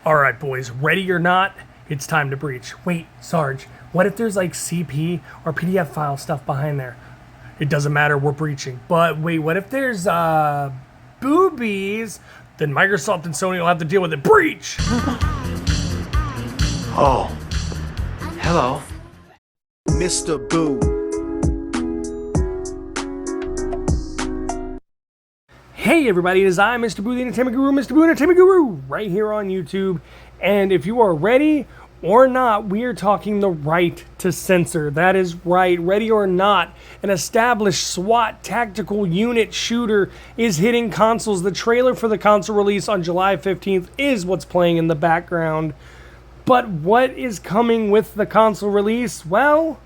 All right, boys, ready or not, it's time to breach. Wait, Sarge, what if there's like CP or PDF file stuff behind there? It doesn't matter, we're breaching. But wait, what if there's boobies? Then Microsoft and Sony will have to deal with it. Breach! Oh, hello. Mr. Boo. Hey everybody, it is I, Mr. Boo, the Entertainment Guru, Mr. Boo, Entertainment Guru, right here on YouTube. And if you are ready or not, we are talking the right to censor. That is right, ready or not, an established SWAT tactical unit shooter is hitting consoles. The trailer for the console release on July 15th is what's playing in the background. But what is coming with the console release? Well,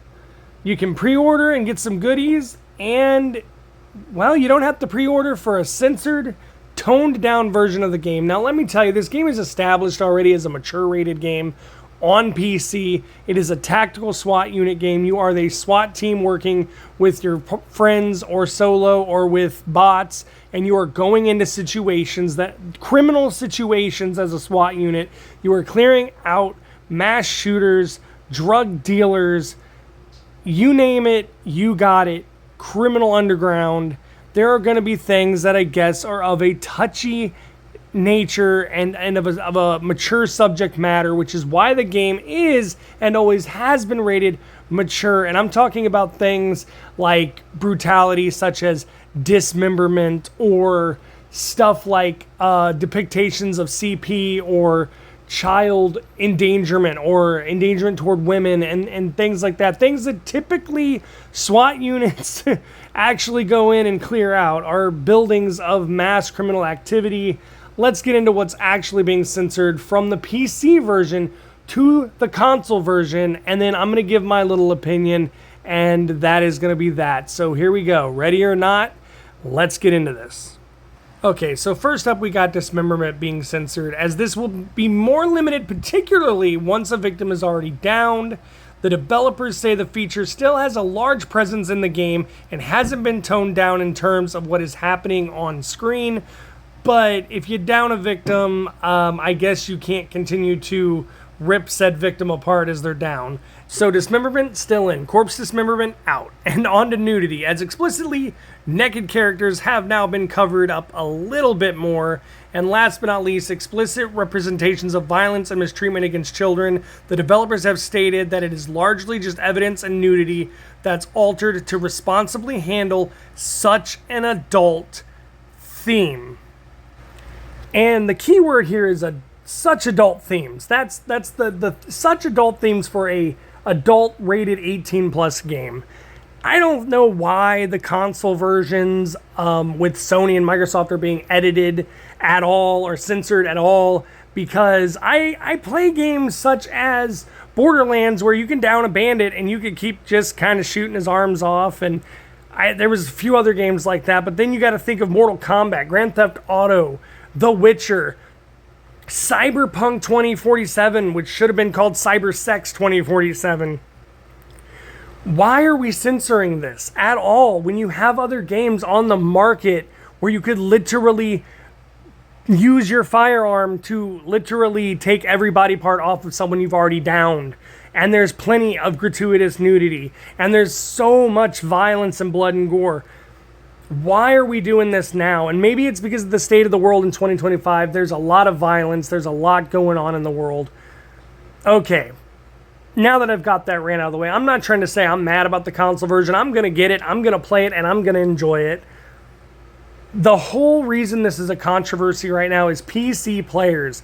you can pre-order and get some goodies, and well, you don't have to pre-order for a censored, toned-down version of the game. Now, let me tell you, this game is established already as a mature-rated game on PC. It is a tactical SWAT unit game. You are the SWAT team working with your friends or solo or with bots, and you are going into situations, criminal situations as a SWAT unit. You are clearing out mass shooters, drug dealers, you name it, you got it. Criminal underground. There are going to be things that I guess are of a touchy nature and of a mature subject matter, which is why the game is and always has been rated mature. And I'm talking about things like brutality, such as dismemberment, or stuff like depictions of CP or child endangerment or endangerment toward women and things like that. Things that typically SWAT units actually go in and clear out are buildings of mass criminal activity. Let's get into what's actually being censored from the PC version to the console version, and then I'm going to give my little opinion, and that is going to be that. So here we go. Ready or not, let's get into this. Okay, so first up we got dismemberment being censored, as this will be more limited, particularly once a victim is already downed. The developers say the feature still has a large presence in the game and hasn't been toned down in terms of what is happening on screen. But if you down a victim, I guess you can't continue to rip said victim apart as they're down. So dismemberment still in, corpse dismemberment out, and on to nudity, as explicitly naked characters have now been covered up a little bit more. And last but not least, explicit representations of violence and mistreatment against children. The developers have stated that it is largely just evidence and nudity that's altered to responsibly handle such an adult theme. And the key word here is such adult themes. That's the such adult themes for a adult rated 18 plus game. I don't know why the console versions with Sony and Microsoft are being edited at all or censored at all, because I play games such as Borderlands where you can down a bandit and you can keep just kind of shooting his arms off, and there was a few other games like that. But then you got to think of Mortal Kombat, Grand Theft Auto, The Witcher, Cyberpunk 2047, which should have been called Cybersex 2047. Why are we censoring this at all when you have other games on the market where you could literally use your firearm to literally take every body part off of someone you've already downed? And there's plenty of gratuitous nudity, and there's so much violence and blood and gore. Why are we doing this now? And maybe it's because of the state of the world in 2025. There's a lot of violence. There's a lot going on in the world. Okay, now that I've got that ran out of the way, I'm not trying to say I'm mad about the console version. I'm going to get it, I'm going to play it, and I'm going to enjoy it. The whole reason this is a controversy right now is PC players.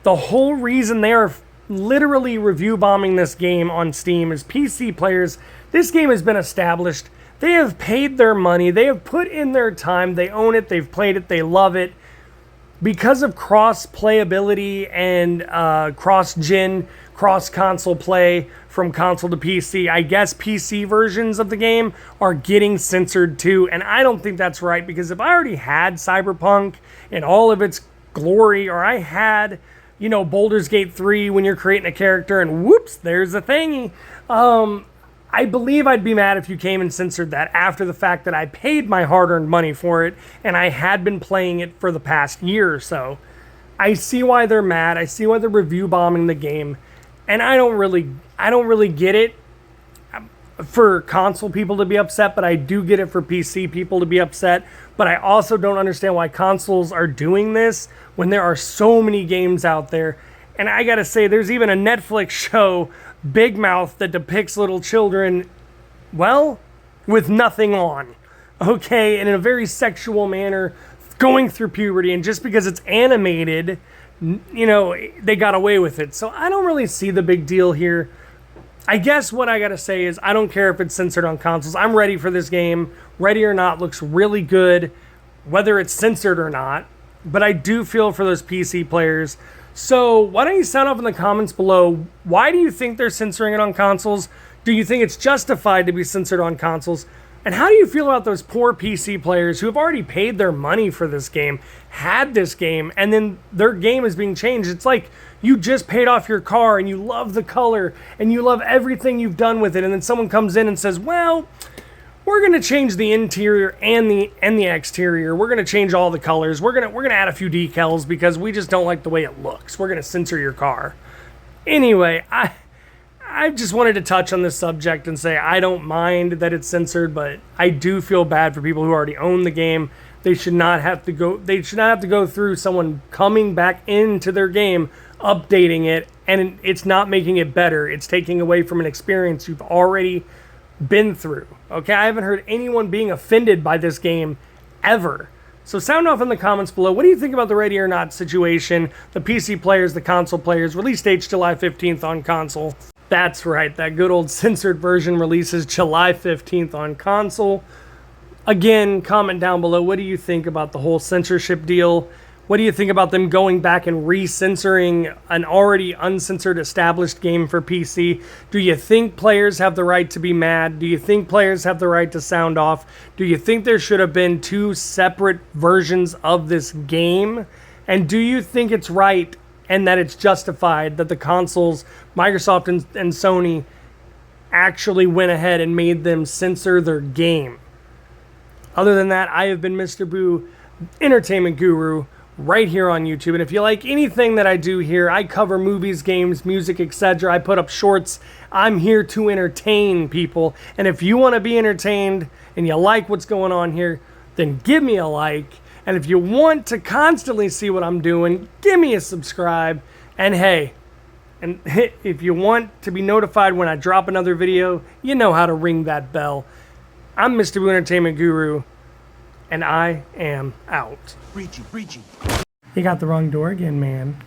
The whole reason they are literally review bombing this game on Steam is PC players. This game has been established. They have paid their money, they have put in their time, they own it, they've played it, they love it. Because of cross-playability and cross-gen, cross-console play from console to PC, I guess PC versions of the game are getting censored too, and I don't think that's right, because if I already had Cyberpunk in all of its glory, or I had, Baldur's Gate 3 when you're creating a character and whoops, there's a thingy, I believe I'd be mad if you came and censored that after the fact that I paid my hard-earned money for it and I had been playing it for the past year or so. I see why they're mad. I see why they're review bombing the game, and I don't really get it for console people to be upset, but I do get it for PC people to be upset. But I also don't understand why consoles are doing this when there are so many games out there. And I gotta say, there's even a Netflix show, Big Mouth, that depicts little children, well, with nothing on, okay, and in a very sexual manner, going through puberty, and just because it's animated, you know, they got away with it. So I don't really see the big deal here. I guess what I gotta say is I don't care if it's censored on consoles. I'm ready for this game. Ready or Not looks really good, whether it's censored or not. But I do feel for those PC players. So why don't you sound off in the comments below? Why do you think they're censoring it on consoles? Do you think it's justified to be censored on consoles? And how do you feel about those poor PC players who have already paid their money for this game, had this game, and then their game is being changed? It's like you just paid off your car and you love the color and you love everything you've done with it, and then someone comes in and says, well, we're going to change the interior and the exterior. We're going to change all the colors. We're going to add a few decals because we just don't like the way it looks. We're going to censor your car. Anyway, I just wanted to touch on this subject and say I don't mind that it's censored, but I do feel bad for people who already own the game. They should not have to go through someone coming back into their game, updating it, and it's not making it better. It's taking away from an experience you've already been through. Okay, I haven't heard anyone being offended by this game ever. So sound off in the comments below. What do you think about the Ready or Not situation? The PC players, the console players. Release date July 15th on console. That's right, that good old censored version releases July 15th on console. Again, comment down below. What do you think about the whole censorship deal? What do you think about them going back and re-censoring an already uncensored established game for PC? Do you think players have the right to be mad? Do you think players have the right to sound off? Do you think there should have been two separate versions of this game? And do you think it's right and that it's justified that the consoles, Microsoft and Sony, actually went ahead and made them censor their game? Other than that, I have been Mr. Boo, Entertainment Guru, right here on YouTube. And if you like anything that I do here, I cover movies, games, music, etc. I put up shorts. I'm here to entertain people. And if you want to be entertained and you like what's going on here, then give me a like. And if you want to constantly see what I'm doing, give me a subscribe. And hey, and if you want to be notified when I drop another video, you know how to ring that bell. I'm Mr. Boo Entertainment Guru, and I am out. Reachie. You got the wrong door again, man.